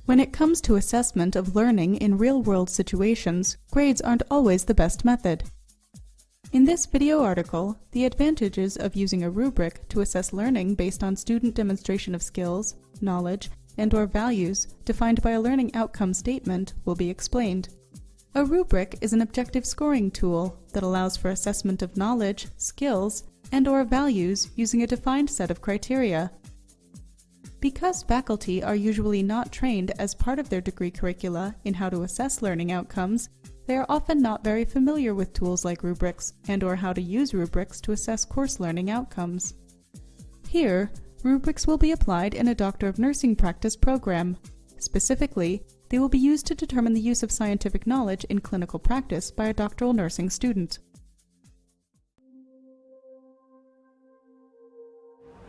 When it comes to assessment of learning in real-world situations, grades aren't always the best method. In this video article, the advantages of using a rubric to assess learning based on student demonstration of skills, knowledge, and/or values defined by a learning outcome statement will be explained. A rubric is an objective scoring tool that allows for assessment of knowledge, skills, and/or values using a defined set of criteria. Because faculty are usually not trained as part of their degree curricula in how to assess learning outcomes, they are often not very familiar with tools like rubrics and/or how to use rubrics to assess course learning outcomes. Here, rubrics will be applied in a Doctor of Nursing practice program. Specifically, they will be used to determine the use of scientific knowledge in clinical practice by a doctoral nursing student.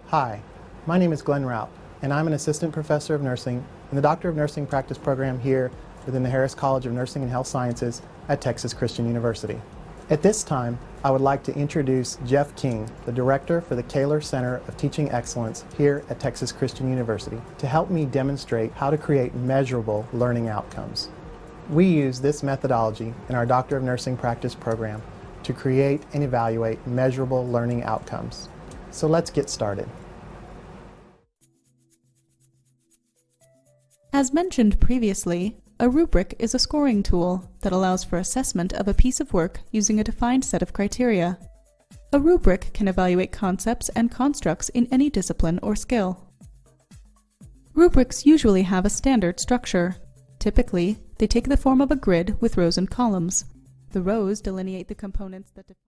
Hi, my name is Glenn Raup, and I'm an assistant professor of nursing in the Doctor of Nursing practice program here within the Harris College of Nursing and Health Sciences at Texas Christian University. At this time, I would like to introduce Jeff King, the director for the Koehler Center of Teaching Excellence here at Texas Christian University, to help me demonstrate how to create measurable learning outcomes. We use this methodology in our Doctor of Nursing practice program to create and evaluate measurable learning outcomes. So let's get started. As mentioned previously, a rubric is a scoring tool that allows for assessment of a piece of work using a defined set of criteria. A rubric can evaluate concepts and constructs in any discipline or skill. Rubrics usually have a standard structure. Typically, they take the form of a grid with rows and columns. The rows delineate the components that